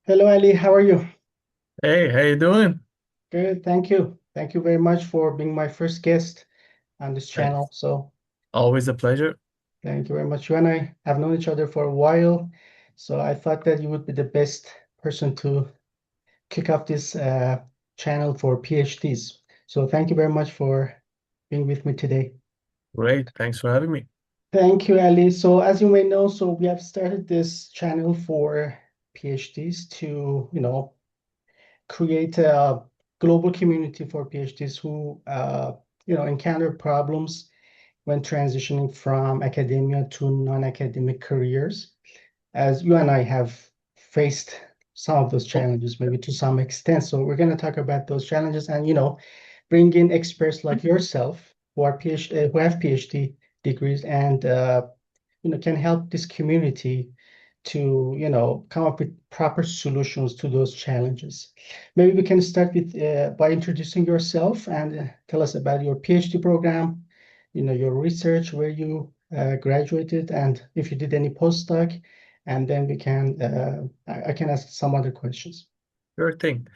Hello, Ali. How are you? Hey, how you doing? Good, thank you. Thank you very much for being my first guest on this channel. Thanks. So, Always a pleasure. thank you very much. You and I have known each other for a while, so I thought that you would be the best person to kick off this channel for PhDs. So, thank you very much for being with me today. Great. Thanks for having me. Thank you, Ali. So, as you may know, we have started this channel for PhDs to, create a global community for PhDs who, encounter problems when transitioning from academia to non-academic careers. As you and I have faced some of those Oh, challenges, maybe to some extent. So we're going to talk about those challenges and, bring in experts like yourself who are PhD, who have PhD degrees and, can help this community to, come up with proper solutions to those challenges. Maybe we can start with by introducing yourself and tell us about your PhD program, your research, where you graduated, and if you did any postdoc, and then I can ask some other questions. sure thing.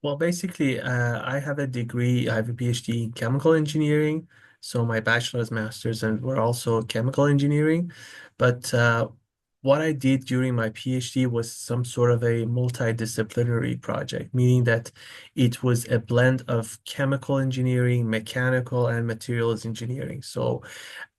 Well, basically, I have a degree, I have a PhD in chemical engineering. So my bachelor's, master's, and we're also chemical engineering. But what I did during my PhD was some sort of a multidisciplinary project, meaning that it was a blend of chemical engineering, mechanical, and materials engineering. So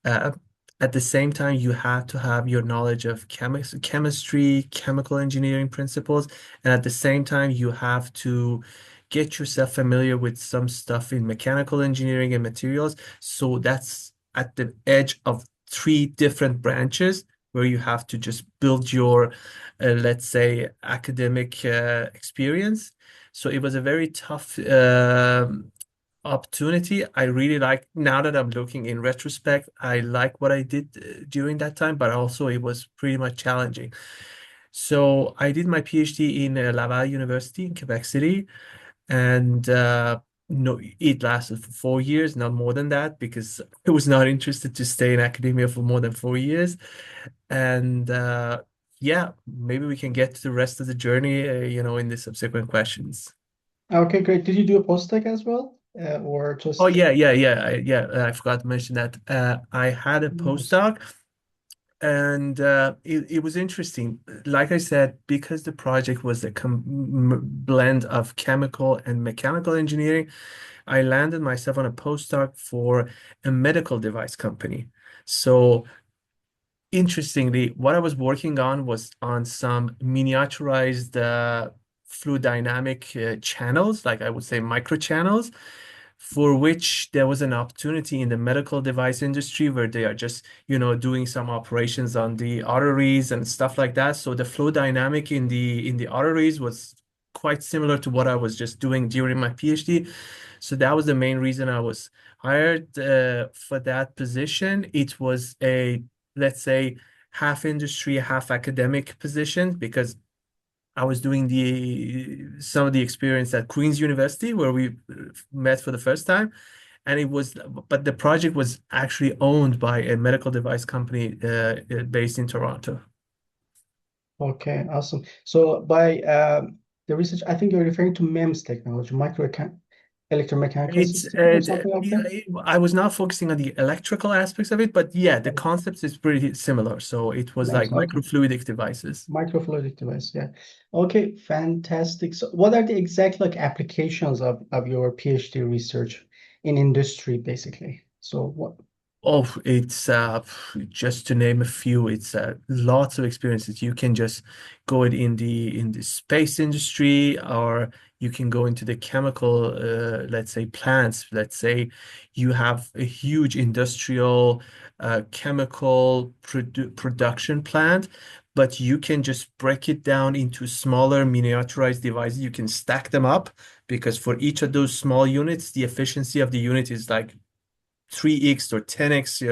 Uh, at the same time, you have to have your knowledge of chemistry, chemical engineering principles, and at the same time, you have to get yourself familiar with some stuff in mechanical engineering and materials. So that's at the edge of three different branches where you have to just build your, let's say, academic experience. So it was a very tough opportunity. I really like now that I'm looking in retrospect, I like what I did during that time, but also it was pretty much challenging. So I did my PhD in Laval University in Quebec City, and no, it lasted for 4 years, not more than that, because I was not interested to stay in academia for more than 4 years. And yeah, maybe we can get to the rest of the journey, in the subsequent questions. Okay, great. Did you do a postdoc as well, or Oh just? yeah, yeah, yeah, I forgot to mention that. I had a Nice. postdoc, and it was interesting. Like I said, because the project was a blend of chemical and mechanical engineering, I landed myself on a postdoc for a medical device company. So interestingly, what I was working on was on some miniaturized fluid dynamic channels, like I would say microchannels, for which there was an opportunity in the medical device industry where they are just, doing some operations on the arteries and stuff like that. So the flow dynamic in the arteries was quite similar to what I was just doing during my PhD. So that was the main reason I was hired for that position. It was a, let's say, half industry, half academic position because I was doing the some of the experience at Queen's University where we met for the first time. And but the project was actually owned by a medical device company based in Toronto. Okay, awesome. So by the research, I think you're referring to MEMS technology, electromechanical It's system or something like yeah, that? I was not focusing on the electrical aspects of it, but yeah, the concept is pretty similar. So it was like MEMS, okay. microfluidic devices. Microfluidic device, yeah. Okay, fantastic. So what are the exact like applications of your PhD research in industry, basically? So what? Oh, it's just to name a few, it's lots of experiences. You can just go it in the space industry, or you can go into the chemical, let's say plants. Let's say you have a huge industrial chemical production plant, but you can just break it down into smaller miniaturized devices. You can stack them up because for each of those small units, the efficiency of the unit is like 3x or 10x,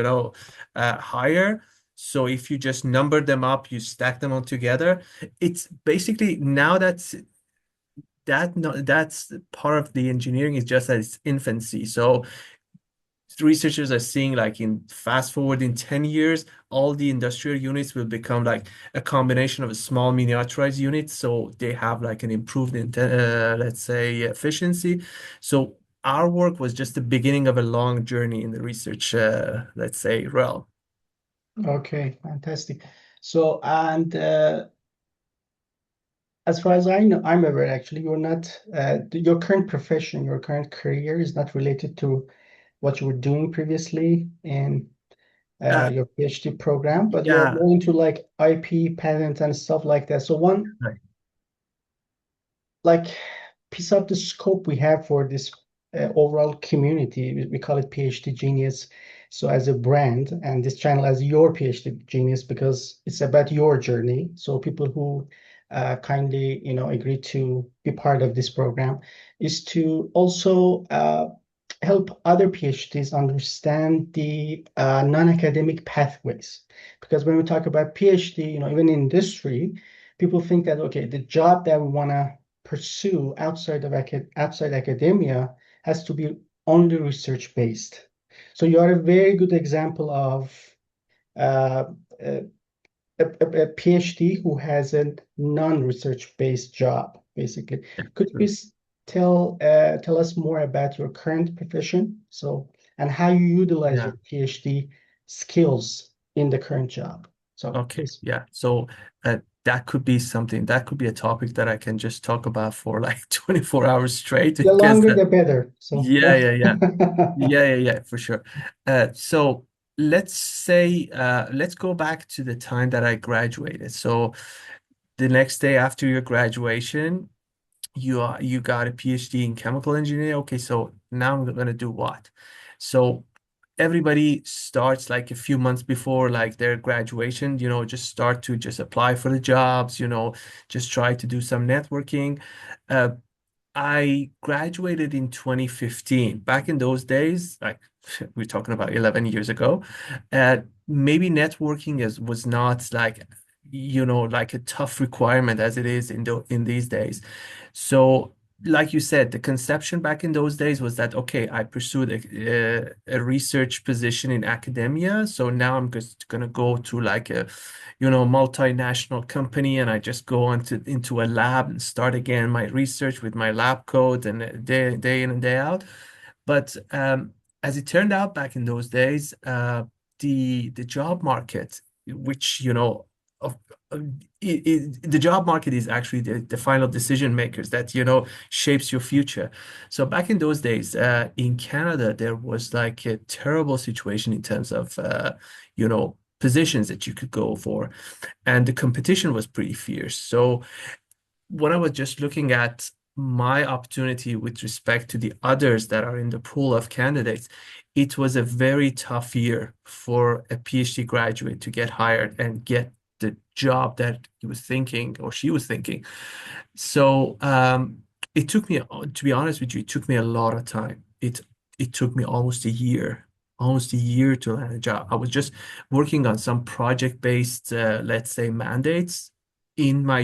higher. So if you just number them up, you stack them all together, it's basically now that's part of the engineering is just at its infancy. So researchers are seeing like in fast forward in 10 years, all the industrial units will become like a combination of a small miniaturized unit. So they have like an improved, let's say, efficiency. So our work was just the beginning of a long journey in the research, let's say, realm. Okay, fantastic. So, and as far as I know, I'm aware, actually, you're not, your current profession, your current career is not related to what you were doing previously in Uh, your PhD program, but you're yeah, more into like IP, patents, and stuff like that. So one right. like piece of the scope we have for this overall community. We call it PhD Genius. So as a brand, and this channel as your PhD Genius because it's about your journey. So people who kindly, agree to be part of this program is to also help other PhDs understand the non-academic pathways. Because when we talk about PhD, even in industry, people think that, okay, the job that we want to pursue outside academia has to be only research based. So you are a very good example of uh, a, a PhD who has a non-research based job, basically. Could you please tell us more about your current profession? So, and how you utilize Yeah. your PhD skills in the current job. So Okay. please, Yeah. So that could be something, that could be a topic that I can just talk about for like 24 hours straight the because longer the better. So yeah, yeah. yeah, yeah. Yeah, for sure. So let's say, let's go back to the time that I graduated. So the next day after your graduation, you got a PhD in chemical engineering. Okay, so now I'm gonna do what? So everybody starts like a few months before like their graduation, just start to just apply for the jobs, just try to do some networking. Uh, I graduated in 2015. Back in those days, like we're talking about 11 years ago, maybe networking was not like, like a tough requirement as it is in these days. So, like you said, the conception back in those days was that, okay, I pursued a research position in academia. So now I'm just going to go to like a multinational company and I just go into a lab and start again my research with my lab code and day in and day out. But as it turned out back in those days, the job market, which of, of- the job market is actually the final decision makers that shapes your future. So back in those days, in Canada, there was like a terrible situation in terms of positions that you could go for, and the competition was pretty fierce. So when I was just looking at my opportunity with respect to the others that are in the pool of candidates, it was a very tough year for a PhD graduate to get hired and get the job that he was thinking or she was thinking. So it took me, to be honest with you, it took me a lot of time. It took me almost a year to land a job. I was just working on some project-based, let's say, mandates in my,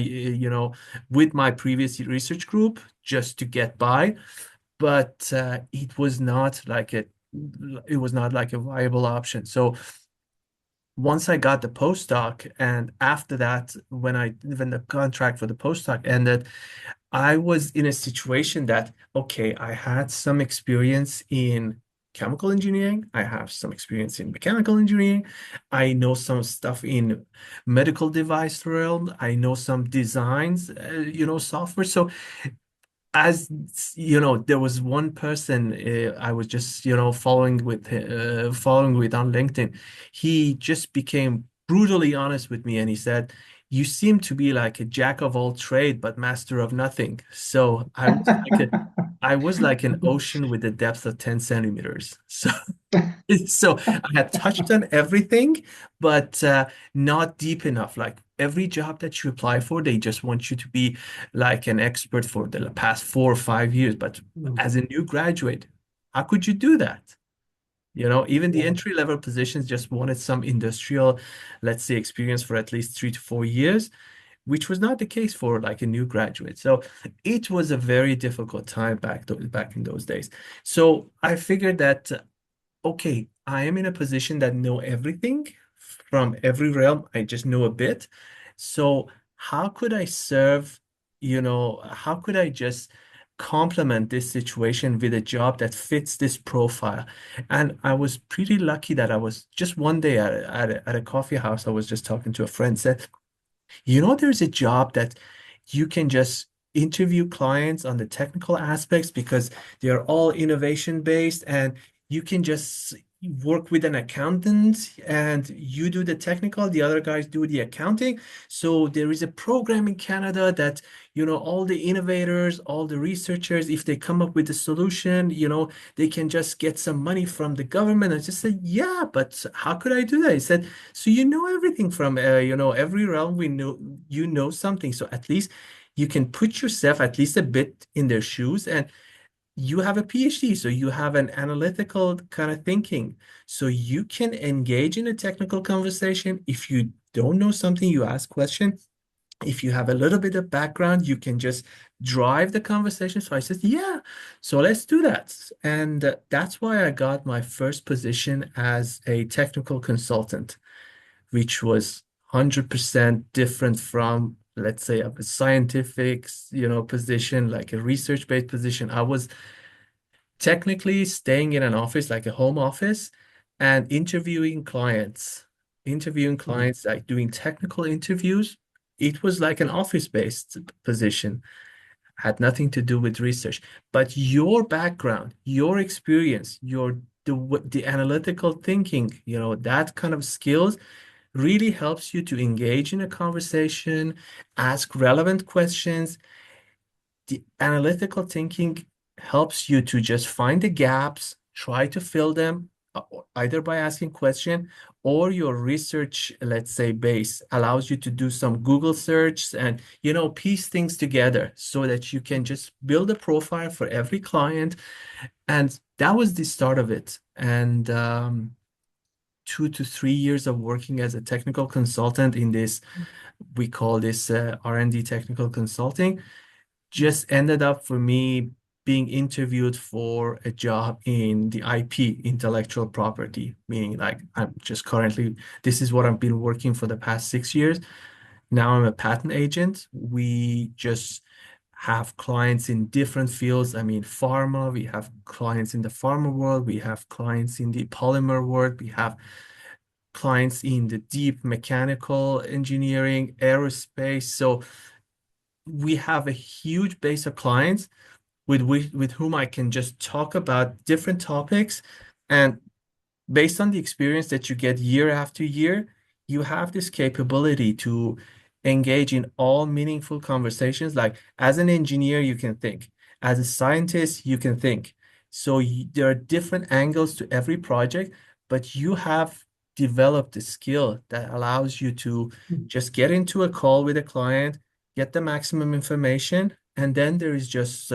with my previous research group just to get by. But it was not like a viable option. So once I got the postdoc, and after that, when the contract for the postdoc ended, I was in a situation that, okay, I had some experience in chemical engineering. I have some experience in mechanical engineering. I know some stuff in medical device realm. I know some designs, software. So as there was one person I was just following with on LinkedIn. He just became brutally honest with me, and he said, "You seem to be like a jack of all trade, but master of nothing." So I was like an ocean with a depth of 10 centimeters. So so I had touched on everything, but not deep enough. Like every job that you apply for, they just want you to be like an expert for the past 4 or 5 years. But Mm, as a new graduate, how could you do that? Even the yeah. entry level positions just wanted some industrial, let's say, experience for at least 3 to 4 years, which was not the case for like a new graduate. So it was a very difficult time back in those days. So I figured that okay, I am in a position that know everything from every realm. I just know a bit. So how could I serve, how could I just complement this situation with a job that fits this profile? And I was pretty lucky that I was just one day at a coffee house, I was just talking to a friend, said, there's a job that you can just interview clients on the technical aspects because they're all innovation based, and you can just work with an accountant and you do the technical, the other guys do the accounting. So there is a program in Canada that, all the innovators, all the researchers, if they come up with a solution, they can just get some money from the government. I just said, yeah, but how could I do that? He said, so you know everything from every realm we know something. So at least you can put yourself at least a bit in their shoes, and you have a PhD, so you have an analytical kind of thinking. So you can engage in a technical conversation. If you don't know something, you ask questions. If you have a little bit of background, you can just drive the conversation. So I said, yeah, so let's do that. And that's why I got my first position as a technical consultant, which was 100% different from, let's say, a scientific, position, like a research-based position. I was technically staying in an office, like a home office, and interviewing Mhm. clients, like doing technical interviews. It was like an office-based position, had nothing to do with research. But your background, your experience, the analytical thinking, that kind of skills really helps you to engage in a conversation, ask relevant questions. The analytical thinking helps you to just find the gaps, try to fill them, either by asking question, or your research, let's say, base allows you to do some Google search and, piece things together so that you can just build a profile for every client. And that was the start of it. And 2 to 3 years of working as a technical consultant in this, we call this R&D technical consulting, just ended up for me being interviewed for a job in the IP, intellectual property, meaning like I'm just currently, this is what I've been working for the past 6 years. Now I'm a patent agent. We just have clients in different fields. I mean, pharma, we have clients in the pharma world, we have clients in the polymer world, we have clients in the deep mechanical engineering, aerospace. So we have a huge base of clients with whom I can just talk about different topics. And based on the experience that you get year after year, you have this capability to engage in all meaningful conversations. Like as an engineer, you can think. As a scientist, you can think. So there are different angles to every project, but you have developed a skill that allows you to just get into a call with a client, get the maximum information, and then there is just,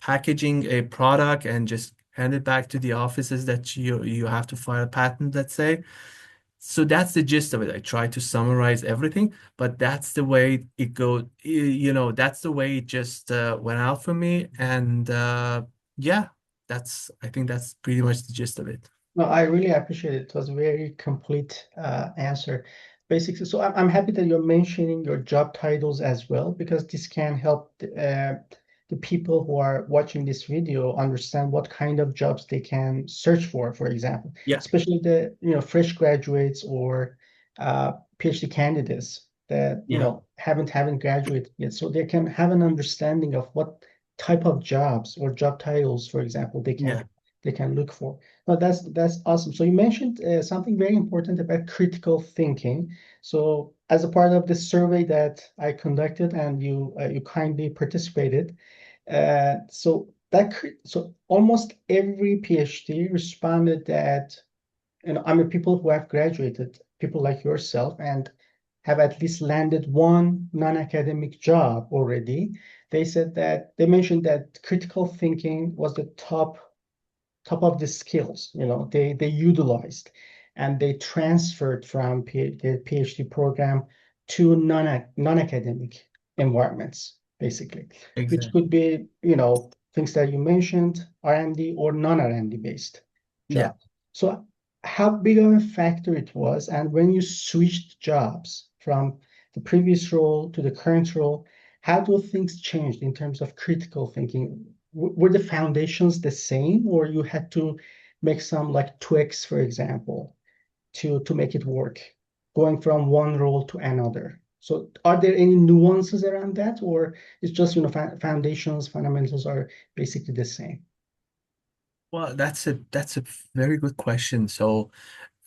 packaging a product and just hand it back to the offices that you have to file a patent, let's say. So that's the gist of it. I try to summarize everything, but that's the way it goes. That's the way it just went out for me. And yeah, I think that's pretty much the gist of it. No, I really appreciate it. It was a very complete answer. Basically, so I'm happy that you're mentioning your job titles as well, because this can help the people who are watching this video understand what kind of jobs they can search for example, Yeah, especially the fresh graduates or PhD candidates that yeah, haven't graduated yet, so they can have an understanding of what type of jobs or job titles, for example, yeah, they can look for. No, that's awesome. So you mentioned something very important about critical thinking. So as a part of the survey that I conducted and you kindly participated, so almost every PhD responded that I mean people who have graduated, people like yourself, and have at least landed one non-academic job already. They mentioned that critical thinking was the top of the skills, they utilized and they transferred from their PhD program to non-academic environments, basically, which exactly. could be, things that you mentioned, R&D or non-R&D based. Yeah. job. So how big of a factor it was, and when you switched jobs from the previous role to the current role, how do things changed in terms of critical thinking? Were the foundations the same, or you had to make some like tweaks, for example, to make it work, going from one role to another? So are there any nuances around that, or it's just, foundations, fundamentals are basically the same? Well, that's a very good question. So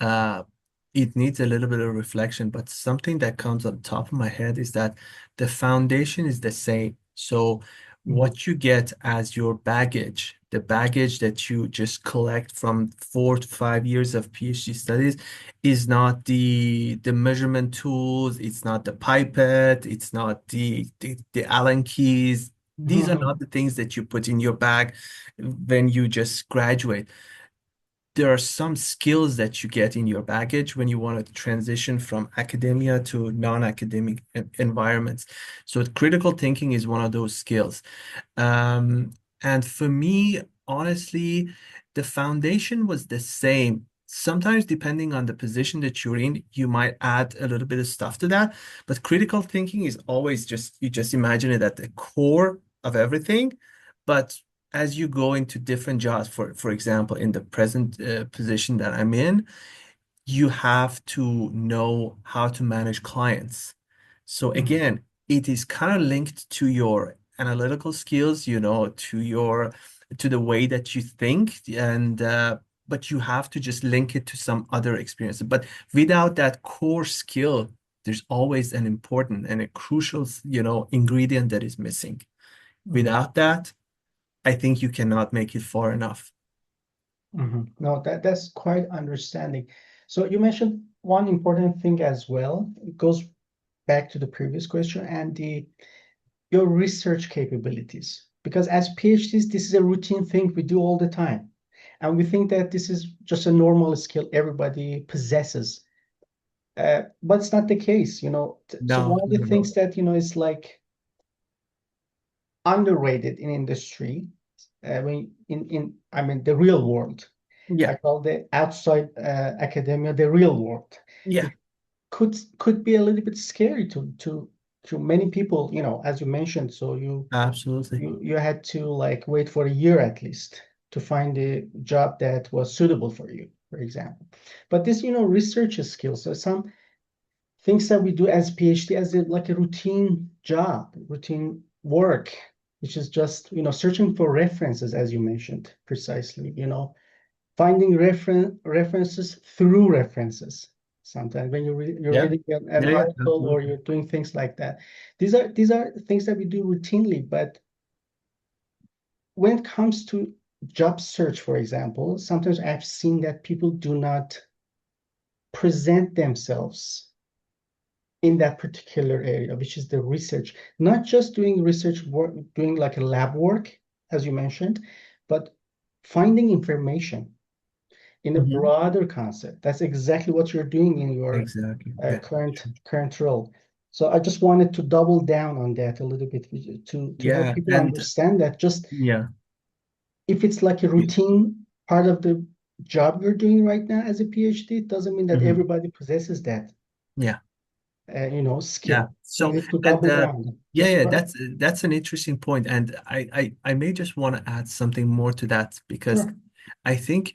uh, it needs a little bit of reflection, but something that comes on top of my head is that the foundation is the same. So Mhm. what you get as your baggage, the baggage that you just collect from 4 to 5 years of PhD studies, is not the measurement tools, it's not the pipette, it's not the Allen keys. These are not the things that you put in your bag when you just graduate. There are some skills that you get in your baggage when you want to transition from academia to non-academic environments. So critical thinking is one of those skills. Um, and for me, honestly, the foundation was the same. Sometimes, depending on the position that you're in, you might add a little bit of stuff to that. But critical thinking is always just, you just imagine it at the core of everything. But as you go into different jobs, for example, in the present position that I'm in, you have to know how to manage clients. So Mhm. again, it is kind of linked to your analytical skills, to the way that you think, and but you have to just link it to some other experiences. But without that core skill, there's always an important and a crucial, ingredient that is missing. Mhm. Without that, I think you cannot make it far enough. Mhm. No, that's quite understanding. So you mentioned one important thing as well. It goes back to the previous question and the your research capabilities. Because as PhDs, this is a routine thing we do all the time. And we think that this is just a normal skill everybody possesses. But it's not the case, you know. So No, one of the no, things no. that, is like underrated in industry, when I mean the real world. I Yeah, call the outside academia the real world. yeah, It could be a little bit scary to many people, as you mentioned. So absolutely. you had to like wait for a year at least to find a job that was suitable for you, for example. But this, research skills. So some things that we do as PhD as like a routine job, routine work, which is just, searching for references, as you mentioned precisely, finding references through references. Sometimes when you're Yeah, reading an yeah, yeah, article or absolutely. you're doing things like that, these are things that we do routinely. But when it comes to job search, for example, sometimes I've seen that people do not present themselves in that particular area, which is the research. Not just doing research work, doing like a lab work, as you mentioned, but finding information in a Hmm. broader concept. That's exactly what you're doing in your Exactly. Yeah. current role. So I just wanted to double down on that a little bit to help Yeah. people And understand that just yeah. if it's like a routine part of the job you're doing right now as a PhD, it doesn't mean that Hmm. everybody possesses that, Yeah. Yeah. skill. So you So, need to and double down. yeah, Yes, yeah, go ahead. that's an interesting point. And I may just want to add something more to that because Sure. I think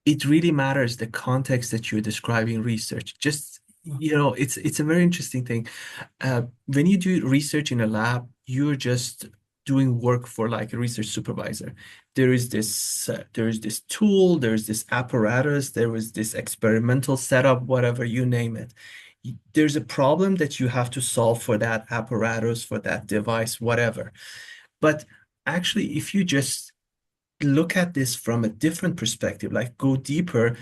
it really matters the context that you're describing research. Just, it's a very interesting thing. When you do research in a lab, you're just doing work for like a research supervisor. There is this tool, there is this apparatus, there is this experimental setup, whatever you name it. There's a problem that you have to solve for that apparatus, for that device, whatever. But actually, if you just look at this from a different perspective, like go deeper,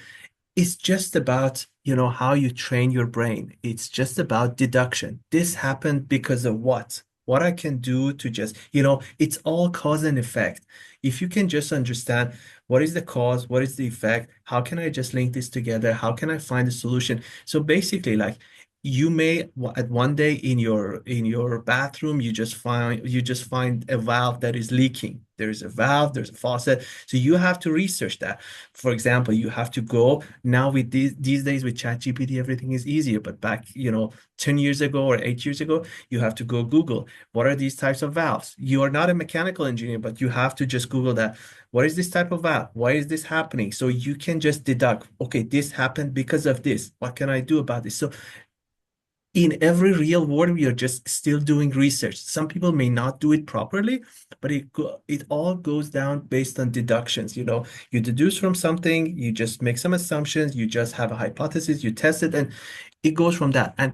it's just about, how you train your brain. It's just about deduction. This happened because of what? What I can do to just, it's all cause and effect. If you can just understand what is the cause, what is the effect, how can I just link this together? How can I find a solution? So basically, like you may at one day in your bathroom you just find a valve that is leaking. There's a valve, there's a faucet, so you have to research that. For example, you have to go now with these days with ChatGPT, everything is easier, but back 10 years ago or 8 years ago, you have to go Google what are these types of valves. You are not a mechanical engineer, but you have to just Google that. What is this type of valve? Why is this happening? So you can just deduct, okay, this happened because of this. What can I do about this? So in every real world, we are just still doing research. Some people may not do it properly, but it all goes down based on deductions. You deduce from something, you just make some assumptions, you just have a hypothesis, you test it, and it goes from that. And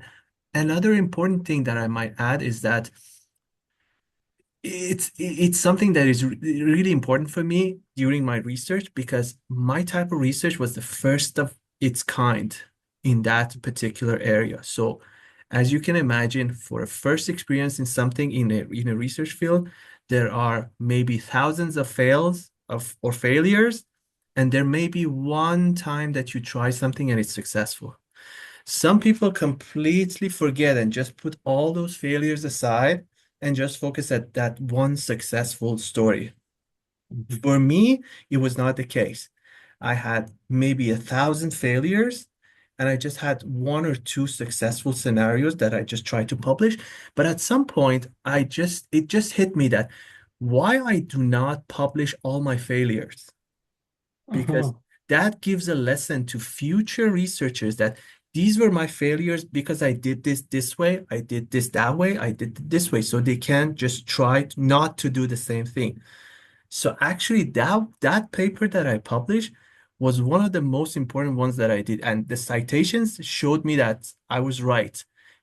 another important thing that I might add is that it's something that is really important for me during my research, because my type of research was the first of its kind in that particular area. So as you can imagine, for a first experience in something in a research field, there are maybe thousands of fails of or failures, and there may be one time that you try something and it's successful. Some people completely forget and just put all those failures aside and just focus at that one successful story. Mhm. For me, it was not the case. I had maybe 1,000 failures, and I just had one or two successful scenarios that I just tried to publish. But at some point, it just hit me that why I do not publish all my failures, because Mhm. that gives a lesson to future researchers that these were my failures because I did this way, I did this that way, I did it this way. So they can just try not to do the same thing. So actually that paper that I published was one of the most important ones that I did. And the citations showed me that I was right,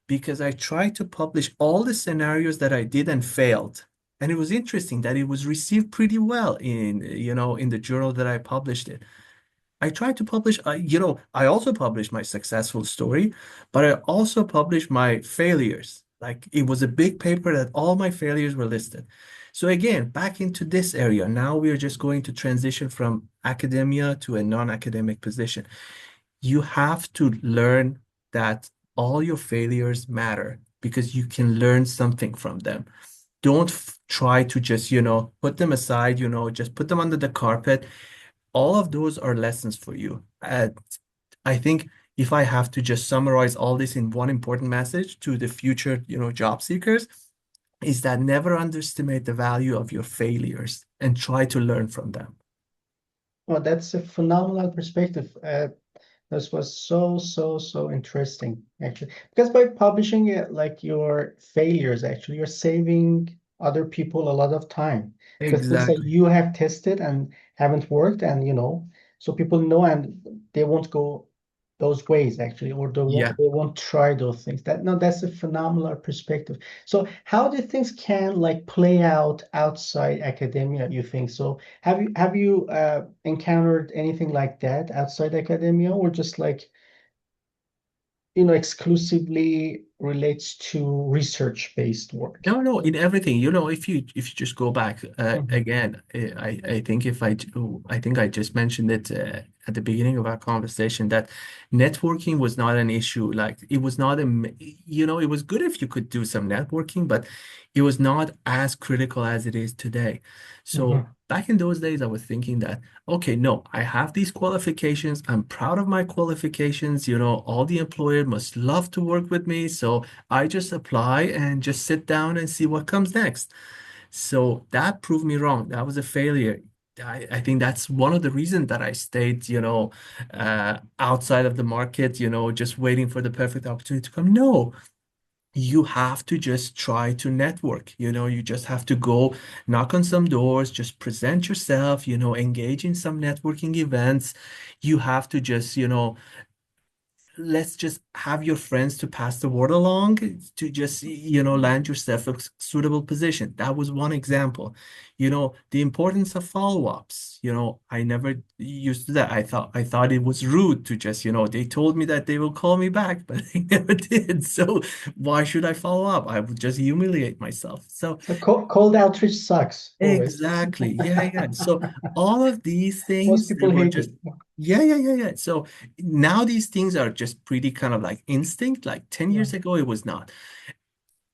because I tried to publish all the scenarios that I did and failed. And it was interesting that it was received pretty well in the journal that I published it. I tried to publish, I also published my successful story, but I also published my failures. Like it was a big paper that all my failures were listed. So again, back into this area. Now we are just going to transition from academia to a non-academic position. You have to learn that all your failures matter because you can learn something from them. Don't try to just, put them aside, just put them under the carpet. All of those are lessons for you. I think if I have to just summarize all this in one important message to the future, job seekers, is that never underestimate the value of your failures and try to learn from them. Well, that's a phenomenal perspective. This was so, so, so interesting, actually. Because by publishing it, like your failures, actually, you're saving other people a lot of time. Because things that Exactly. you have tested and haven't worked, and so people know and they won't go those ways, actually, or Yeah. they won't try those things. That's a phenomenal perspective. So how do things can like play out outside academia, you think? So have you encountered anything like that outside academia, or just like, exclusively relates to research-based work? No, no, in everything, if you just go back Mhm. again, I think I think I just mentioned it at the beginning of our conversation that networking was not an issue. Like it was not it was good if you could do some networking, but it was not as critical as it is today. So Mhm. back in those days, I was thinking that, okay, no, I have these qualifications. I'm proud of my qualifications. All the employer must love to work with me. So I just apply and just sit down and see what comes next. So that proved me wrong. That was a failure. I think that's one of the reasons that I stayed, outside of the market, just waiting for the perfect opportunity to come. No, you have to just try to network. You just have to go knock on some doors, just present yourself, engage in some networking events. You have to just, let's just have your friends to pass the word along to just land yourself a suitable position. That was one example. The importance of follow-ups. I never used to that. I thought it was rude to just, they told me that they will call me back, but they never did. So why should I follow up? I would just humiliate myself. So So cold outreach sucks always. exactly. Yeah, yeah. So all of these Most things, they people were hate just it. Yeah. So now these things are just pretty kind of like instinct. Like 10 Yeah. years ago, it was not.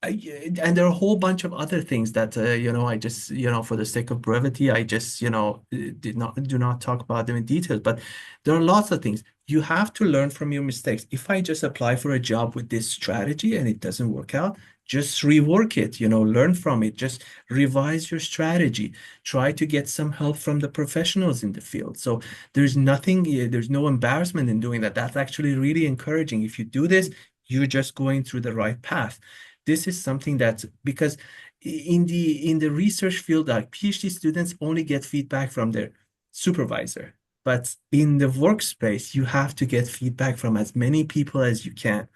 And there are a whole bunch of other things that I just for the sake of brevity, I just did not do not talk about them in detail. But there are lots of things you have to learn from your mistakes. If I just apply for a job with this strategy and it doesn't work out, just rework it. Learn from it. Just revise your strategy. Try to get some help from the professionals in the field. So there's no embarrassment in doing that. That's actually really encouraging. If you do this, you're just going through the right path. This is something that because in the research field, like PhD students only get feedback from their supervisor. But in the workspace, you have to get feedback from as many people as you can.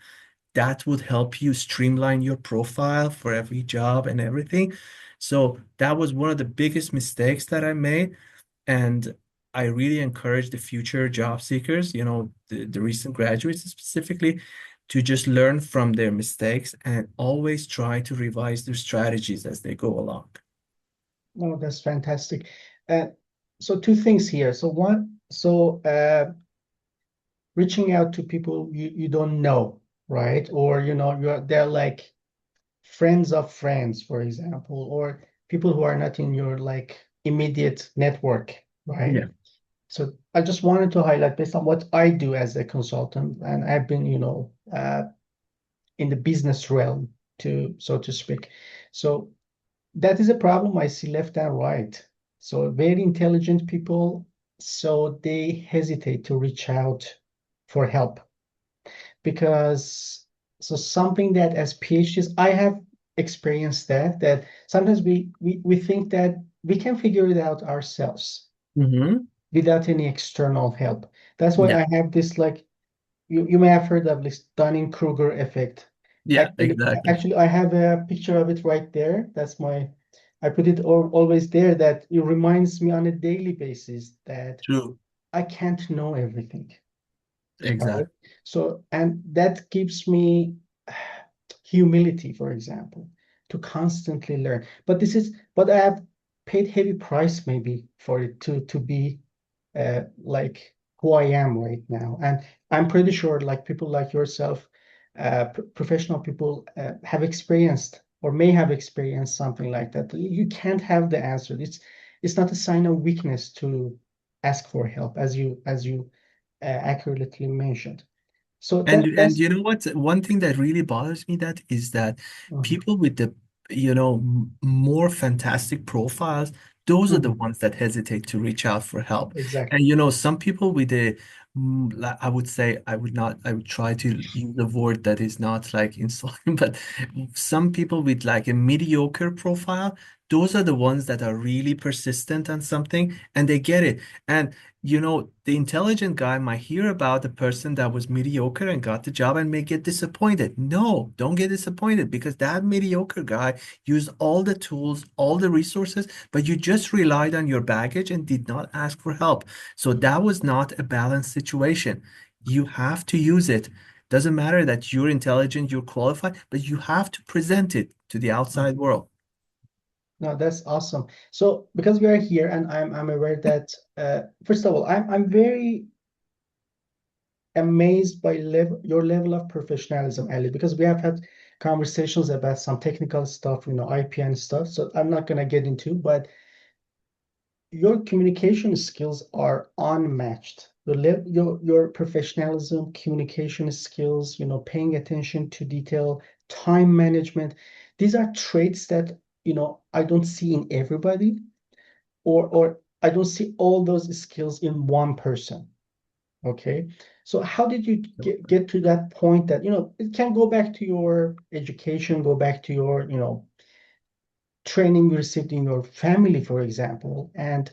That would help you streamline your profile for every job and everything. So that was one of the biggest mistakes that I made. And I really encourage the future job seekers, the recent graduates specifically, to just learn from their mistakes and always try to revise their strategies as they go along. No, that's fantastic. Uh, so two things here. So one, reaching out to people you don't know, right? Or they're like friends of friends, for example, or people who are not in your like immediate network, right? Yeah. So I just wanted to highlight based on what I do as a consultant, and I've been, in the business realm to so to speak. So that is a problem I see left and right. So very intelligent people, so they hesitate to reach out for help because so something that as PhDs, I have experienced that sometimes we think that we can figure it out ourselves Hmm. without any external help. That's why Yeah. I have this like you may have heard of this Dunning-Kruger effect. Yeah, Actually, exactly. actually, I have a picture of it right there. I put it always there that it reminds me on a daily basis that True. I can't know everything. All right. Exactly. So, and that gives me humility, for example, to constantly learn. But I have paid heavy price maybe for it to be like who I am right now. And I'm pretty sure like people like yourself, professional people have experienced or may have experienced something like that. You can't have the answer. It's not a sign of weakness to ask for help, as you accurately mentioned. So And that's you know what? One thing that really bothers me that is that Mhm, people with the more fantastic profiles, those are the mhm, ones that hesitate to reach out for help. exactly. And some people with I would say I would try to use a word that is not like insulting, but some people with like a mediocre profile, those are the ones that are really persistent on something and they get it. And the intelligent guy might hear about the person that was mediocre and got the job and may get disappointed. No, don't get disappointed because that mediocre guy used all the tools, all the resources, but you just relied on your baggage and did not ask for help. So that was not a balanced situation. You have to use it. Doesn't matter that you're intelligent, you're qualified, but you have to present it to the outside Mhm. world. No, that's awesome. So because we are here, and I'm aware that first of all, I'm very amazed by your level of professionalism, Ali, because we have had conversations about some technical stuff, IP and stuff. So I'm not gonna get into, but your communication skills are unmatched. Your professionalism, communication skills, paying attention to detail, time management. These are traits that, I don't see in everybody, or I don't see all those skills in one person. Okay. So how did you get to that point that, it can go back to your education, go back to your, training you received in your family, for example, and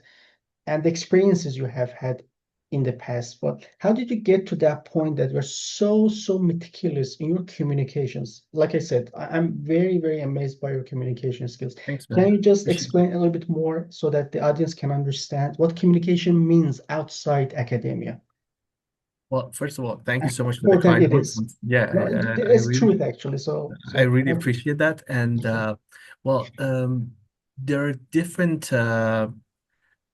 the experiences you have had in the past. But how did you get to that point that you're so meticulous in your communications? Like I said, I'm very, very amazed by your communication skills. Thanks, Can man. you just Appreciate that. explain a little bit more so that the audience can understand what communication means outside academia? Well, first of all, thank you so much for the Important kind it is. words. Yeah, No, I it's really truth actually. So, I so really appreciate that. And well, there are different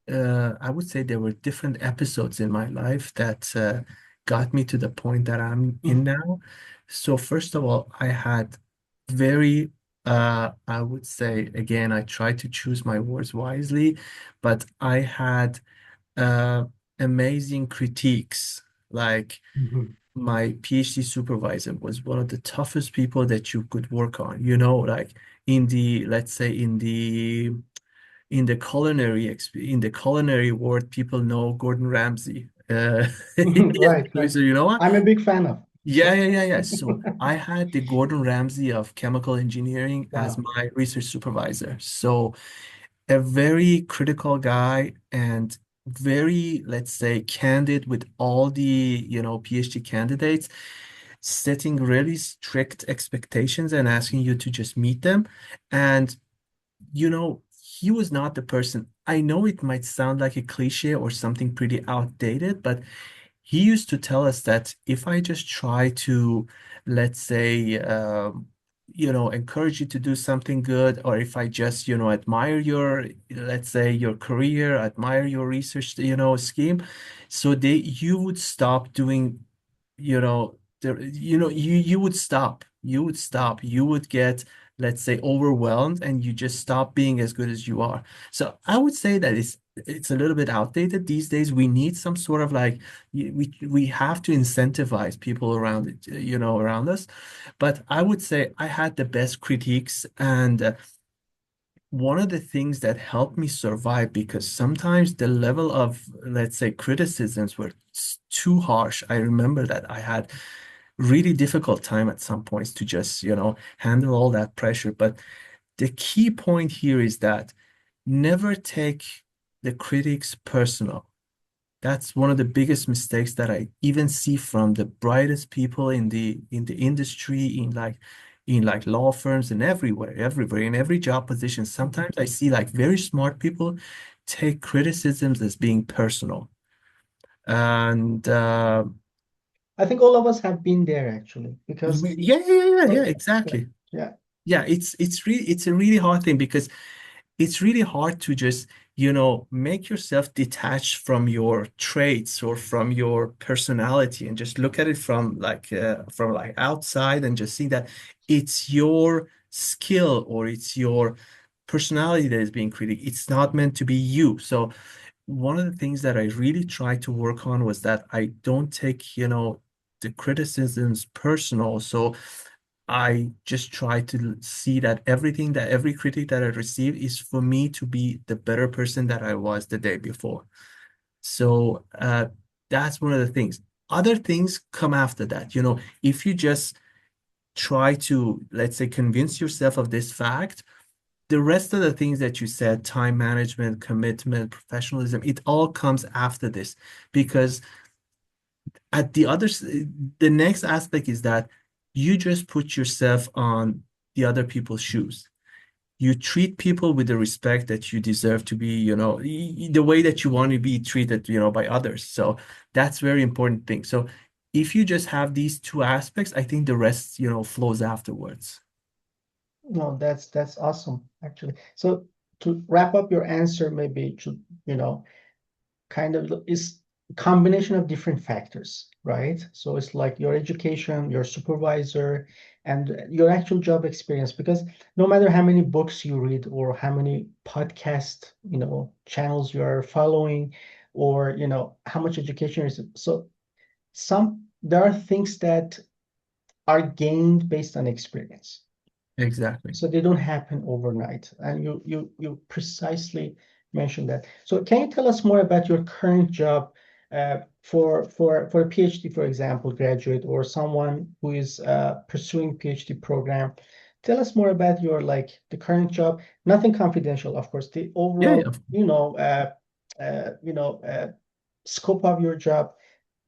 I would say there were different episodes in my life that got me to the point that I'm in Mm. now. So first of all, I had I would say again, I try to choose my words wisely, but I had uh, amazing critiques. Like Mhm. my PhD supervisor was one of the toughest people that you could work on, like let's say in the culinary world, people know Gordon Ramsay. Right, right. So you know what? I'm a big fan of. Yeah, yeah, yeah, yeah. So I had the Gordon Ramsay of chemical engineering as Wow. my research supervisor. So a very critical guy and very, let's say, candid with all the, PhD candidates, setting really strict expectations and asking you to just meet them. And he was not the person. I know it might sound like a cliche or something pretty outdated, but he used to tell us that if I just try to, let's say, encourage you to do something good, or if I just, admire let's say, your career, admire your research, scheme, so you would stop doing, you would get, let's say, overwhelmed, and you just stop being as good as you are. So I would say that it's a little bit outdated these days. We need some sort of like we have to incentivize people around it, around us. But I would say I had the best critiques, and one of the things that helped me survive, because sometimes the level of, let's say, criticisms were too harsh. I remember that I had really difficult time at some points to just, handle all that pressure. But the key point here is that never take the critics personal. That's one of the biggest mistakes that I even see from the brightest people in the industry, in like law firms and everywhere, in every job position. Sometimes I see like very smart people take criticisms as being personal. And I think all of us have been there actually, because yeah, yeah, yeah, yeah, yeah, well, yeah, exactly. yeah. Yeah, it's a really hard thing, because it's really hard to just, make yourself detached from your traits or from your personality and just look at it from like outside and just see that it's your skill or it's your personality that is being critiqued. It's not meant to be you. So one of the things that I really tried to work on was that I don't take, the criticisms personal. So I just try to see that every critic that I receive is for me to be the better person that I was the day before. So that's one of the things. Other things come after that. If you just try to, let's say, convince yourself of this fact, the rest of the things that you said, time management, commitment, professionalism, it all comes after this. Because at the next aspect is that you just put yourself on the other people's shoes. You treat people with the respect that you deserve to be, the way that you want to be treated, by others. So that's very important thing. So if you just have these two aspects, I think the rest, flows afterwards. No, that's awesome actually. So to wrap up your answer, maybe to, you know, kind of is a combination of different factors, right? So it's like your education, your supervisor, and your actual job experience. Because no matter how many books you read or how many podcast, channels you are following, or how much education is, so there are things that are gained based on experience. Exactly. So they don't happen overnight. And you precisely mentioned that. So can you tell us more about your current job, for a PhD, for example, graduate, or someone who is pursuing PhD program? Tell us more about your, like, the current job. Nothing confidential, of course. The Yeah, overall, yeah. scope of your job.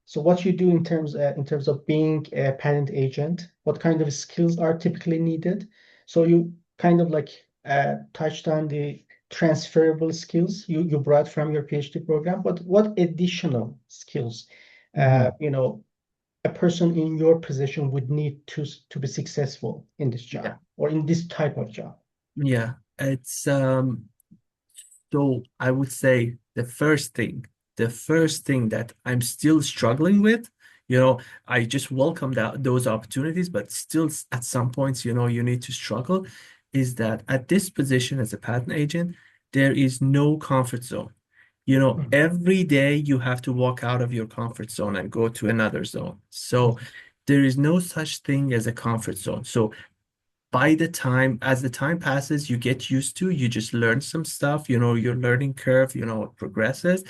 So what you do in terms of being a patent agent, what kind of skills are typically needed? So you kind of like touched on the transferable skills you brought from your PhD program, but what additional skills, uh, Mhm. you know, a person in your position would need to be successful in this Yeah. job or in this type of job? Yeah. It's so I would say the first thing, the first thing that I'm still struggling with, you know, I just welcome those opportunities, but still at some points, you know, you need to struggle, is that at this position as a patent agent, there is no comfort zone. You know, Mhm. every day you have to walk out of your comfort zone and go to another zone. So Mhm. there is no such thing as a comfort zone. So as the time passes, you get used to, you just learn some stuff, you know, your learning curve, you know, progresses.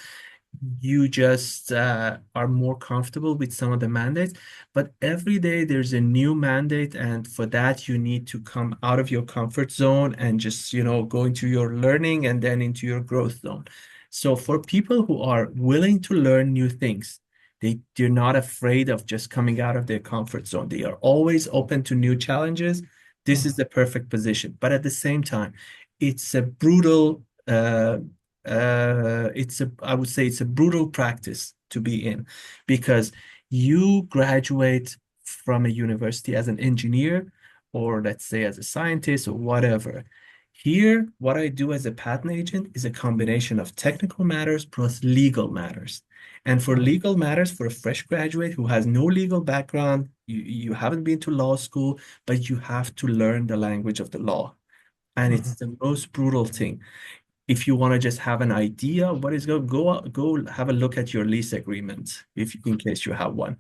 You just are more comfortable with some of the mandates. But every day there's a new mandate, and for that you need to come out of your comfort zone and just, you know, go into your learning and then into your growth zone. So for people who are willing to learn new things, they're not afraid of just coming out of their comfort zone. They are always open to new challenges. This is Mhm. the perfect position. But at the same time, it's a brutal I would say it's a brutal practice to be in, because you graduate from a university as an engineer, or let's say as a scientist or whatever. Here, what I do as a patent agent is a combination of technical matters plus legal matters. And for Mhm. legal matters, for a fresh graduate who has no legal background, you haven't been to law school, but you have to learn the language of the law. And it's Mhm. the most brutal thing. If you want to just have an idea of what is going, go have a look at your lease agreement, if in case you have one.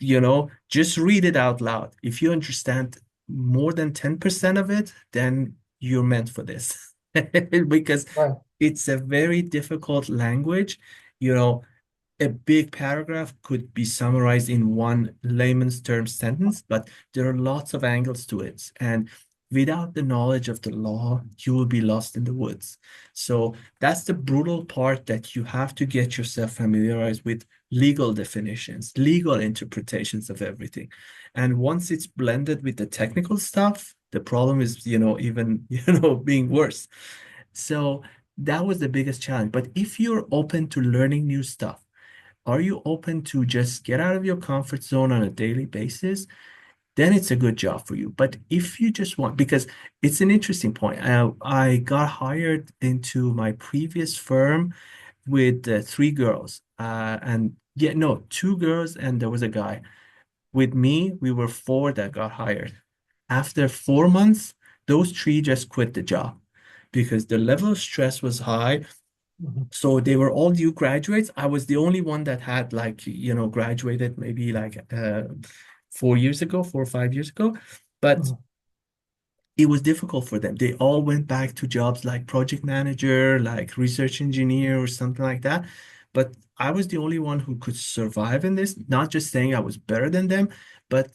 You know, just read it out loud. If you understand more than 10% of it, then you're meant for this. Because Right. it's a very difficult language. You know, a big paragraph could be summarized in one layman's term sentence, but there are lots of angles to it. And without the knowledge of the law, you will be lost in the woods. So that's the brutal part, that you have to get yourself familiarized with legal definitions, legal interpretations of everything. And once it's blended with the technical stuff, the problem is, you know, even, you know, being worse. So that was the biggest challenge. But if you're open to learning new stuff, are you open to just get out of your comfort zone on a daily basis? Then it's a good job for you. But if you just want, because it's an interesting point. I got hired into my previous firm with three girls. And yeah, no, two girls and there was a guy. With me, we were four that got hired. After 4 months, those three just quit the job because the level of stress was high. Mhm. So they were all new graduates. I was the only one that had, like, you know, graduated maybe like 4 years ago, 4 or 5 years ago. But Mhm. it was difficult for them. They all went back to jobs like project manager, like research engineer or something like that. But I was the only one who could survive in this, not just saying I was better than them, but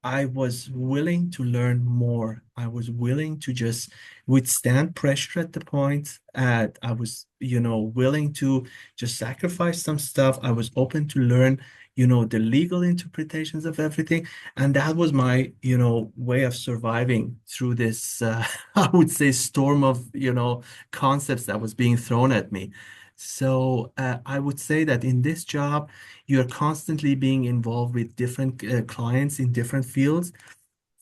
I was willing to learn more. I was willing to just withstand pressure at the point. I was, you know, willing to just sacrifice some stuff. I was open to learn, you know, the legal interpretations of everything. And that was my, you know, way of surviving through this, I would say, storm of, you know, concepts that was being thrown at me. So I would say that in this job, you're constantly being involved with different clients in different fields.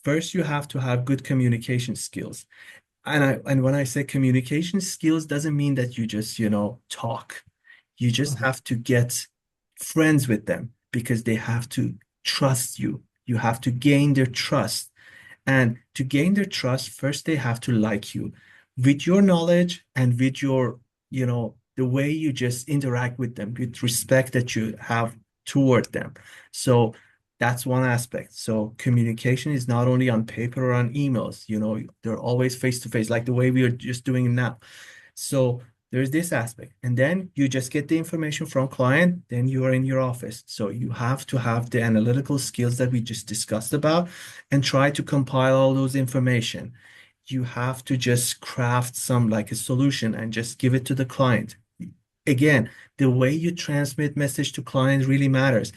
First, you have to have good communication skills. And when I say communication skills, doesn't mean that you just, you know, talk. You just Mhm. have to get friends with them because they have to trust you. You have to gain their trust. And to gain their trust, first they have to like you with your knowledge and with your, you know, the way you just interact with them, with respect that you have toward them. So that's one aspect. So communication is not only on paper or on emails, you know, they're always face to face, like the way we are just doing now. So there's this aspect. And then you just get the information from client, then you are in your office. So you have to have the analytical skills that we just discussed about and try to compile all those information. You have to just craft some like a solution and just give it to the client. Again, the way you transmit message to clients really matters.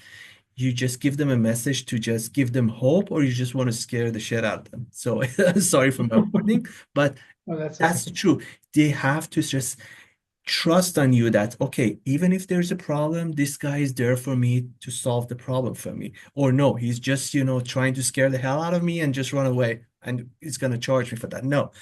You just give them a message to just give them hope, or you just want to scare the shit out of them. So sorry for my wording, but Oh, that's okay. that's true. They have to just trust on you that, okay, even if there's a problem, this guy is there for me to solve the problem for me. Or no, he's just, you know, trying to scare the hell out of me and just run away and he's going to charge me for that. No,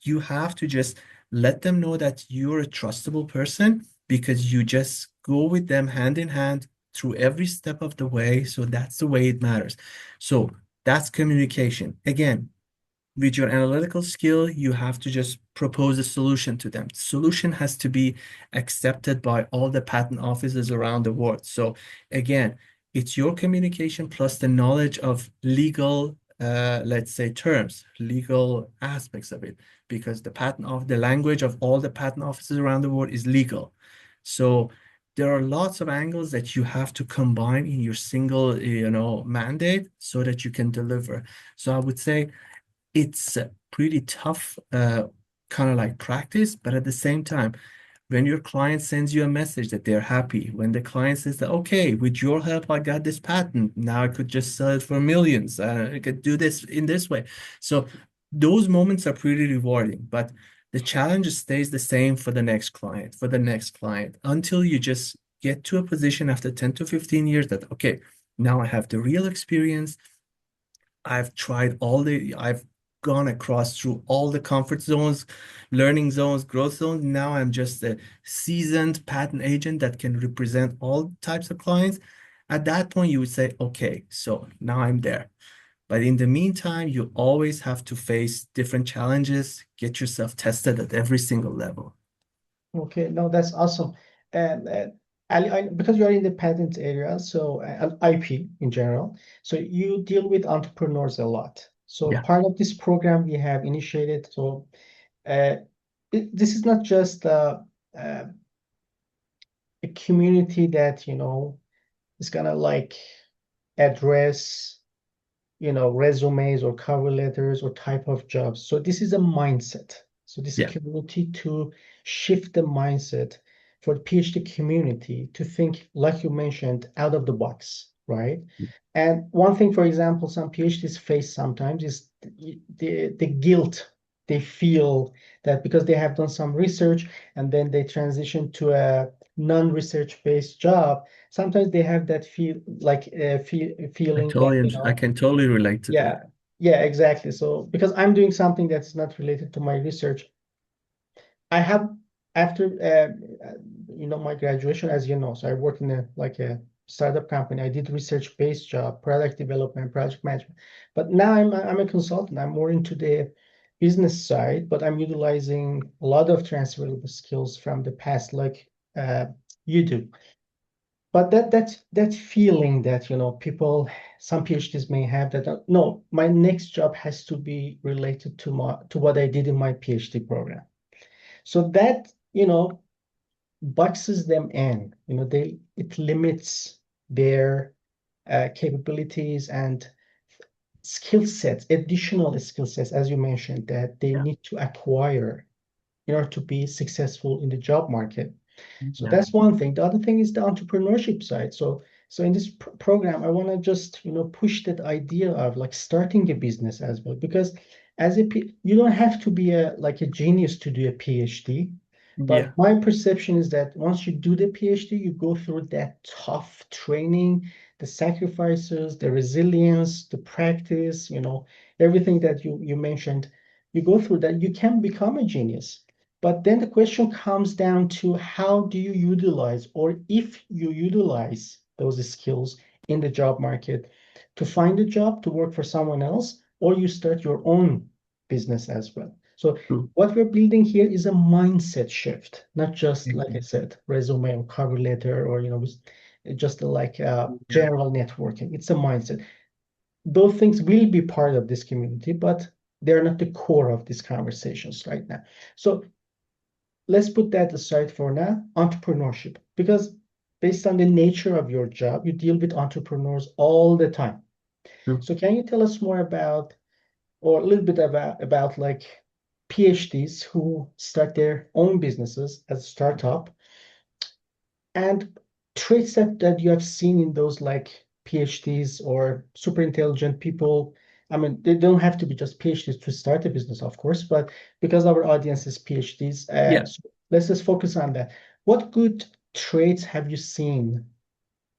you have to just let them know that you're a trustable person, because you just go with them hand in hand through every step of the way. So that's the way it matters. So that's communication. Again, with your analytical skill, you have to just propose a solution to them. Solution has to be accepted by all the patent offices around the world. So again, it's your communication plus the knowledge of legal, let's say, terms, legal aspects of it, because the language of all the patent offices around the world is legal. So there are lots of angles that you have to combine in your single, mandate so that you can deliver. So I would say it's a pretty tough kind of like practice, but at the same time, when your client sends you a message that they're happy, when the client says that, okay, with your help, I got this patent. Now I could just sell it for millions. I could do this in this way. So those moments are pretty rewarding, but the challenge stays the same for the next client, until you just get to a position after 10 to 15 years that, okay, now I have the real experience. I've gone across through all the comfort zones, learning zones, growth zones. Now I'm just a seasoned patent agent that can represent all types of clients. At that point, you would say, okay, so now I'm there. But in the meantime, you always have to face different challenges, get yourself tested at every single level. Okay, no, that's awesome. And Ali, because you're in the patent area, so IP in general, so you deal with entrepreneurs a lot. So Yeah. part of this program we have initiated. So uh, this is not just uh, a community that, is gonna like address, resumes or cover letters or type of jobs. So this is a mindset. So this Yeah. community to shift the mindset for the PhD community to think, like you mentioned, out of the box, right? And one thing, for example, some PhDs face sometimes is the guilt they feel that because they have done some research and then they transition to a non-research based job, sometimes they have that feeling that, I can totally relate to that. yeah, yeah, exactly. So because I'm doing something that's not related to my research, I have after my graduation, as you know, so I worked in a startup company. I did research-based job, product development, project management. But now I'm a consultant. I'm more into the business side, but I'm utilizing a lot of transferable skills from the past, like you do. But that feeling that people, some PhDs may have that no, my next job has to be related to what I did in my PhD program. So that, boxes them in, it limits their capabilities and skill sets, additional skill sets, as you mentioned, that they Yeah. need to acquire in order to be successful in the job market. So Yeah. that's one thing. The other thing is the entrepreneurship side. So in this program, I want to just, push that idea of like starting a business as well, because you don't have to be a genius to do a PhD. Yeah. But my perception is that once you do the PhD, you go through that tough training, the sacrifices, the resilience, the practice, everything that you mentioned. You go through that, you can become a genius. But then the question comes down to how do you utilize, or if you utilize those skills in the job market to find a job, to work for someone else, or you start your own business as well. So True. what we're building here is a mindset shift, not just, like I Mhm. said, resume or cover letter or, just like Yeah. general networking. It's a mindset. Those things will be part of this community, but they're not the core of these conversations right now. So let's put that aside for now. Entrepreneurship, because based on the nature of your job, you deal with entrepreneurs all the time. True. So can you tell us more about, or a little bit about like PhDs who start their own businesses as a startup, and traits that you have seen in those like PhDs or super intelligent people? I mean, they don't have to be just PhDs to start a business, of course, but because our audience is PhDs, Yeah. so let's just focus on that. What good traits have you seen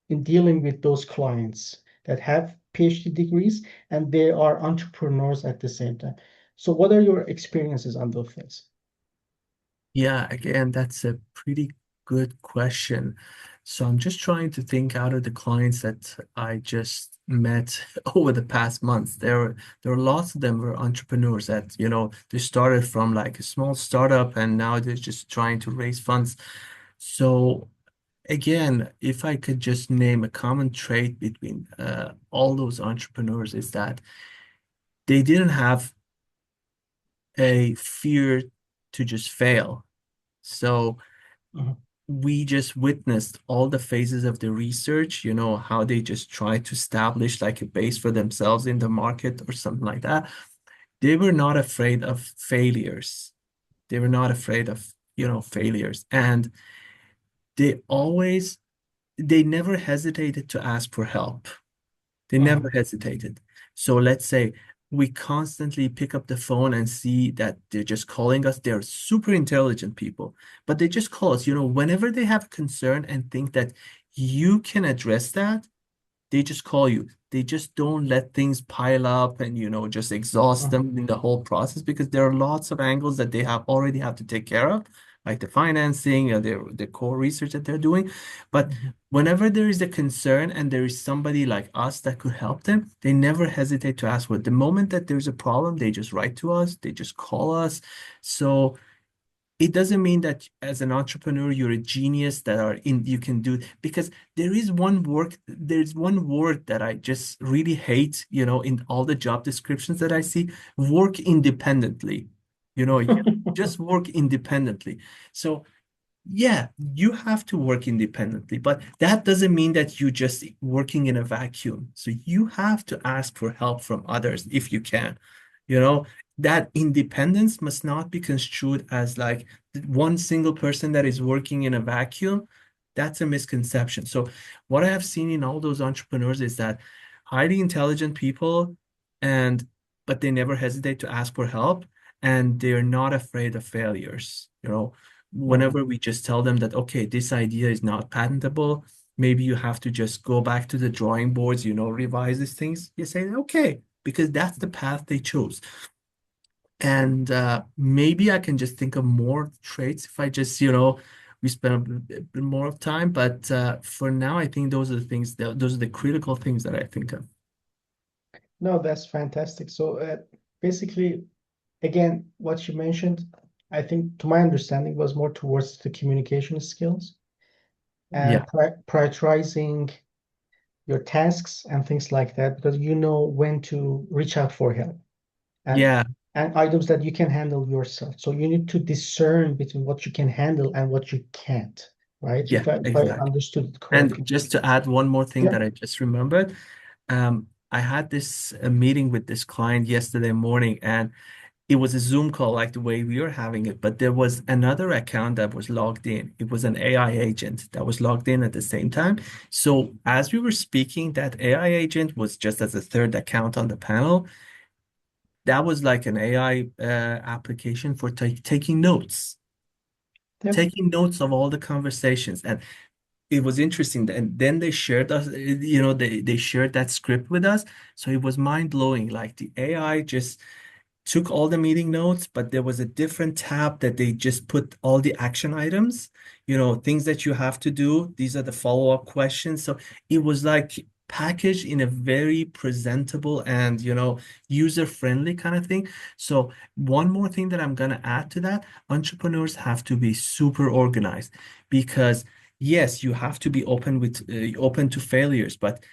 in dealing with those clients that have PhD degrees and they are entrepreneurs at the same time? So, what are your experiences on those things? Yeah, again, that's a pretty good question. So I'm just trying to think out of the clients that I just met over the past months. There are lots of them were entrepreneurs that, they started from like a small startup and now they're just trying to raise funds. So again, if I could just name a common trait between all those entrepreneurs is that they didn't have a fear to just fail. So Mhm. we just witnessed all the phases of the research, how they just try to establish like a base for themselves in the market or something like that. They were not afraid of failures. They were not afraid of, failures. And they always, they never hesitated to ask for help. They never Mhm. hesitated. So let's say we constantly pick up the phone and see that they're just calling us. They're super intelligent people, but they just call us, whenever they have concern and think that you can address that, they just call you. They just don't let things pile up and, just exhaust Mhm. them in the whole process because there are lots of angles that they have already have to take care of, like the financing and the core research that they're doing. But Mhm. whenever there is a concern and there is somebody like us that could help them, they never hesitate to ask for it. The moment that there's a problem, they just write to us, they just call us. So it doesn't mean that as an entrepreneur you're a genius that are in you can do because there's one word that I just really hate, in all the job descriptions that I see, work independently. You just work independently. So yeah, you have to work independently, but that doesn't mean that you just working in a vacuum. So you have to ask for help from others if you can. You know, that independence must not be construed as like one single person that is working in a vacuum. That's a misconception. So what I have seen in all those entrepreneurs is that highly intelligent people and but they never hesitate to ask for help and they're not afraid of failures. Mhm. Whenever we just tell them that, okay, this idea is not patentable, maybe you have to just go back to the drawing boards, revise these things. You say, okay, because that's the path they chose. And maybe I can just think of more traits if I just, we spend a bit more of time. But for now, I think those are the things, those are the critical things that I think of. No, that's fantastic. So basically, again, what you mentioned, I think, to my understanding, was more towards the communication skills Yeah, and prioritizing your tasks and things like that, because you know when to reach out for help and yeah, items that you can handle yourself. So you need to discern between what you can handle and what you can't, right? yeah, If I exactly. understood it And correctly. just to add one more thing Yeah. that I just remembered, I had this meeting with this client yesterday morning, and it was a Zoom call like the way we are having it, but there was another account that was logged in. It was an AI agent that was logged in at the same time. So as we were speaking, that AI agent was just as a third account on the panel. That was like an AI application for taking notes, Yep. taking notes of all the conversations. And it was interesting. And then they shared us, they shared that script with us. So it was mind blowing. Like the AI just took all the meeting notes, but there was a different tab that they just put all the action items, things that you have to do. These are the follow-up questions. So it was like packaged in a very presentable and, user-friendly kind of thing. So one more thing that I'm going to add to that, entrepreneurs have to be super organized because yes, you have to be open to failures, but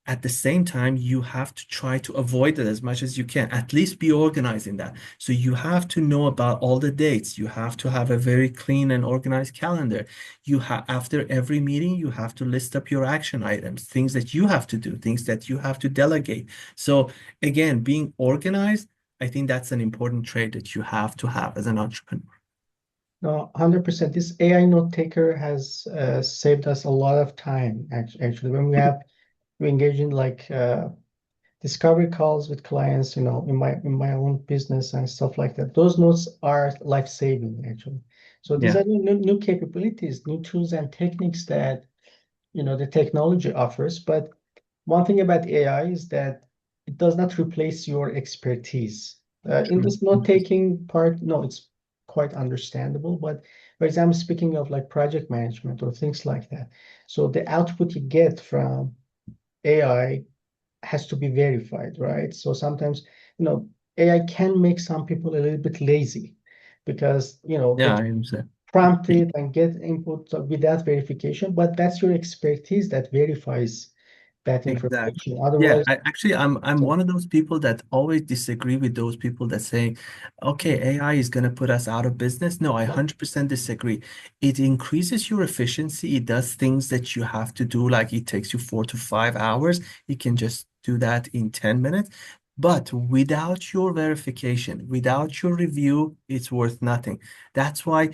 at the same time, you have to try to avoid it as much as you can. At least be organized in that. So you have to know about all the dates. You have to have a very clean and organized calendar. You have after every meeting, you have to list up your action items, things that you have to do, things that you have to delegate. So again, being organized, I think that's an important trait that you have to have as an entrepreneur. No, 100%. This AI note taker has saved us a lot of time, actually, when we engage in like discovery calls with clients, in my own business and stuff like that. Those notes are life-saving, actually. So these Yeah, are new capabilities, new tools and techniques that, the technology offers. But one thing about AI is that it does not replace your expertise. In true. this note-taking part, no, it's quite understandable. But For example, speaking of like project management or things like that. So the output you get from AI has to be verified, right? So sometimes, AI can make some people a little bit lazy because, they Yeah, I understand. prompt it and get input without verification, but that's your expertise that verifies that Exactly. information. Yeah, Otherwise, I'm so, one of those people that always disagree with those people that say, okay, AI is going to put us out of business. No, I 100% disagree. It increases your efficiency. It does things that you have to do, like it takes you 4 to 5 hours. You can just do that in 10 minutes. But without your verification, without your review, it's worth nothing. That's why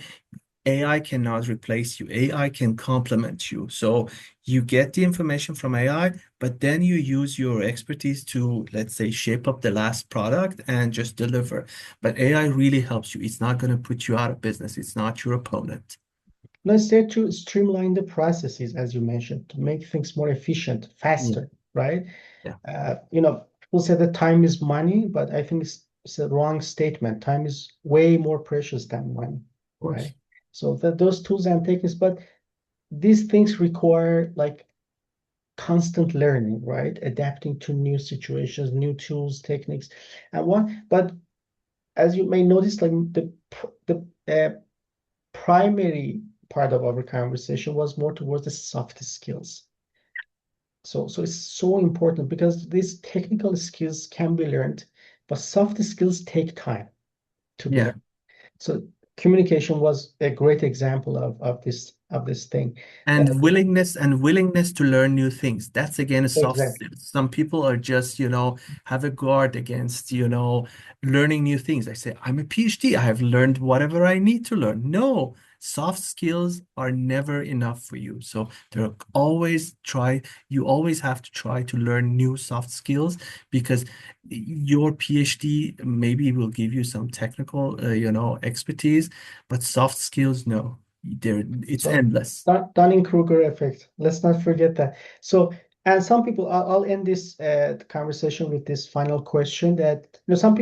AI cannot replace you. AI can complement you. So you get the information from AI, but then you use your expertise to, let's say, shape up the last product and just deliver. But AI really helps you. It's not going to put you out of business. It's not your opponent. let's say to streamline the processes, as you mentioned, to make things more efficient, Yeah, faster, right? yeah, People say that time is money, but I think it's a wrong statement. Time is way more precious than money, of right? course. So that those tools and techniques, but these things require like constant learning, right? Adapting to new situations, new tools, techniques, and one. But as you may notice, like the primary part of our conversation was more towards the soft skills. So it's so important because these technical skills can be learned, but soft skills take time to be Yeah. learned. So communication was a great example of this thing. And willingness to learn new things. That's again a soft Exactly. skill. Some people are just, have a guard against, learning new things. I say, I'm a PhD. I have learned whatever I need to learn. No, soft skills are never enough for you. So you always have to try to learn new soft skills because your PhD maybe will give you some technical, expertise, but soft skills, no. It's So endless. Dunning-Kruger effect. Let's not forget that. So, and some people, I'll end this conversation with this final question that some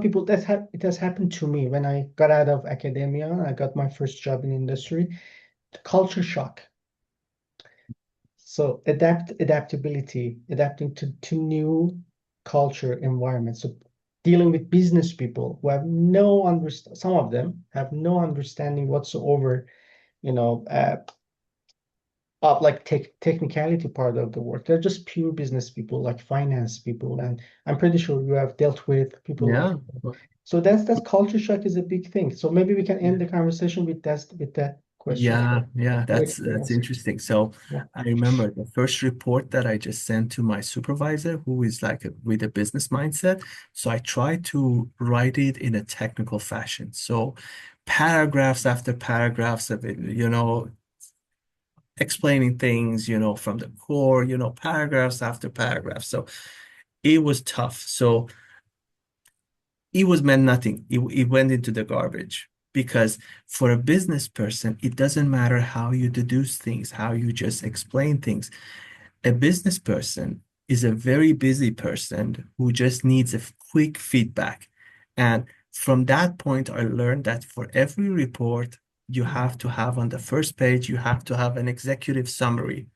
people it has happened to me when I got out of academia. I got my first job in industry. Culture shock. So adaptability, adapting to new culture environment. So dealing with business people who have no understand, some of them have no understanding whatsoever, you know, of like technicality part of the work. They're just pure business people, like finance people, and I'm pretty sure you have dealt with people like Yeah. that. So that's culture shock is a big thing. So maybe we can end the conversation with that question. Yeah, Your that's experience. interesting. So Yeah. I remember the first report that I just sent to my supervisor, who is like with a business mindset. So I tried to write it in a technical fashion. So paragraphs after paragraphs of it, explaining things, from the core, paragraphs after paragraphs. So it was tough. So it was meant nothing. It went into the garbage because for a business person, it doesn't matter how you deduce things, how you just explain things. A business person is a very busy person who just needs a quick feedback. And from that point, I learned that for every report, you have to have on the first page, you have to have an executive summary.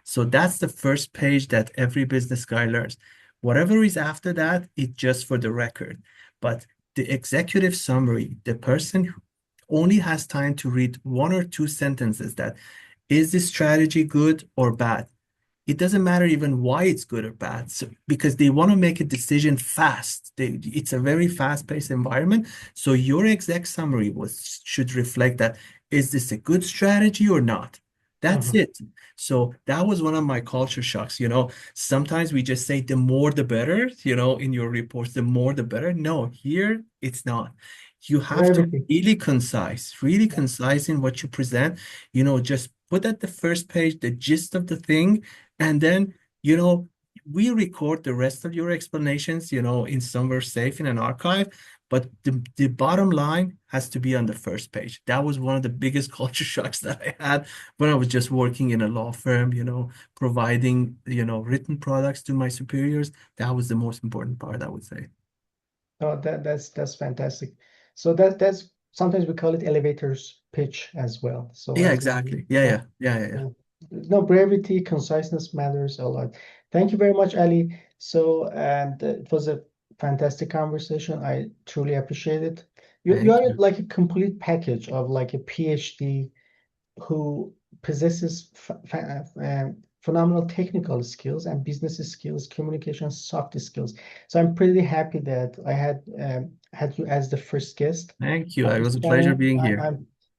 So that's the first page that every business guy learns. Whatever is after that, it's just for the record. But the executive summary, the person who only has time to read 1 or 2 sentences that is this strategy good or bad? It doesn't matter even why it's good or bad, because they want to make a decision fast. It's a very fast-paced environment. So your exec summary should reflect that, is this a good strategy or not? That's Mhm. it. So that was one of my culture shocks. Sometimes we just say the more the better, in your reports, the more the better. No, here it's not. You have to Brevity. really concise in what you present. Just put at the first page the gist of the thing, and then, we record the rest of your explanations, in somewhere safe in an archive. But the bottom line has to be on the first page. That was one of the biggest culture shocks that I had when I was just working in a law firm, providing, written products to my superiors. That was the most important part, I would say. Oh, that's fantastic. So that's sometimes we call it elevators pitch as well. So Yeah, as exactly. Yeah, yeah, yeah, yeah, yeah, yeah. yeah. No, brevity, conciseness matters a lot. Thank you very much, Ali. So, and it was a fantastic conversation. I truly appreciate it. You Thank are you. like a complete package of like a PhD who possesses phenomenal technical skills and business skills, communication, soft skills. So I'm pretty happy that I had you as the first guest Thank you. on It this was a pleasure channel. being here.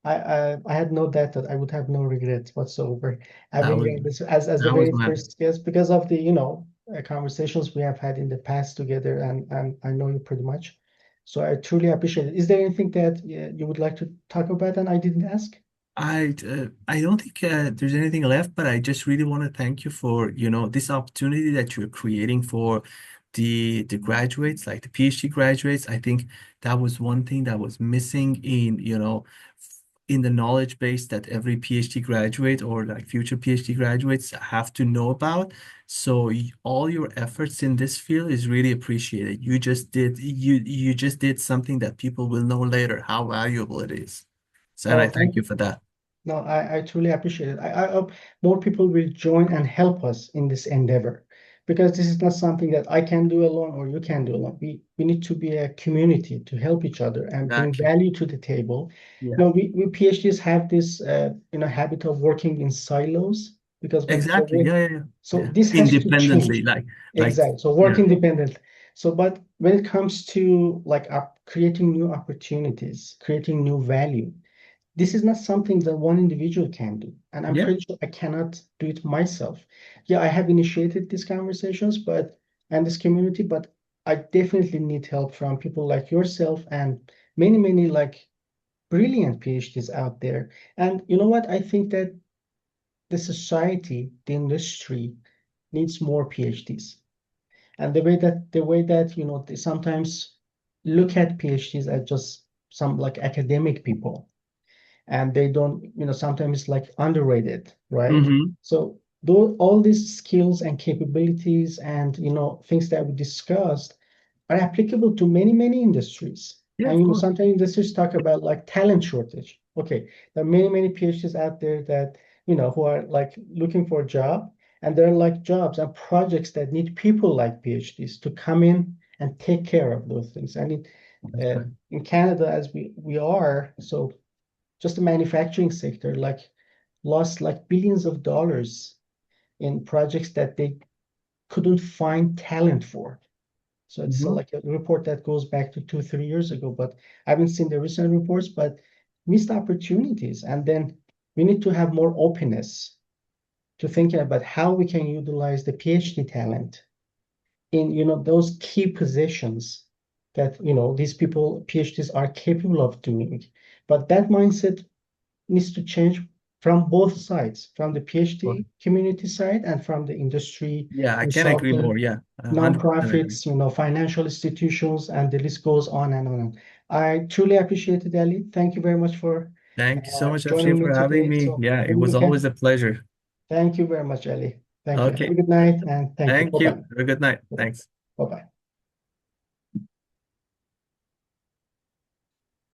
I had no doubt that I would have no regrets whatsoever That having was you this as the that was very my first guest because of the conversations we have had in the past together, and I know you pretty much. So I truly appreciate it. Is there anything that you would like to talk about and I didn't ask? I don't think there's anything left, but I just really want to thank you for, this opportunity that you're creating for the graduates, like the PhD graduates. I think that was one thing that was missing in the knowledge base that every PhD graduate or like future PhD graduates have to know about. So all your efforts in this field is really appreciated. You just did something that people will know later how valuable it is. So, and I Oh, thank you for that. no, I truly appreciate it. I hope more people will join and help us in this endeavor because this is not something that I can do alone or you can do alone. We need to be a community to help each other and bring Exactly. value to the table. Yeah. We PhDs have this habit of working in silos because when so Exactly. Yeah, yeah, yeah. so Yeah. this has to Independently, change. like, Exactly. So work yeah. independently. So, but when it comes to like creating new opportunities, creating new value, this is not something that one individual can do. And I'm Yeah. pretty sure I cannot do it myself. Yeah, I have initiated these conversations, and this community, but I definitely need help from people like yourself and many, many like brilliant PhDs out there. And you know what? I think that the society, the industry needs more PhDs. And the way that they sometimes look at PhDs as just some like academic people and they don't, sometimes like underrated, right? Mm-hmm. So though all these skills and capabilities and things that we discussed are applicable to many, many industries. Yeah, And of course. sometimes industries talk about like talent shortage. Okay, there are many, many PhDs out there that who are like looking for a job, and there are like jobs and projects that need people like PhDs to come in and take care of those things. And That's right. in Canada, as we are, so just the manufacturing sector like lost like billions of dollars in projects that they couldn't find talent for. So it's Mm-hmm. like a report that goes back to 2, 3 years ago, but I haven't seen the recent reports, but missed opportunities. And then we need to have more openness to thinking about how we can utilize the PhD talent in those key positions that these people PhDs are capable of doing. But that mindset needs to change from both sides, from the Well, PhD community side and from the industry, yeah, I can't agree more. consultant, Yeah, 100% agree. nonprofits, financial institutions, and the list goes on and on. I truly appreciate it, Ali. Thank you very much for Thank you so much, Afshin, joining me for having today. me. So Yeah, it maybe we was always can. a pleasure. Thank you very much, Ali. Thank you. Have a Okay. good night and thank you. Thank Bye you. bye. Have a good night. Bye Thanks. bye.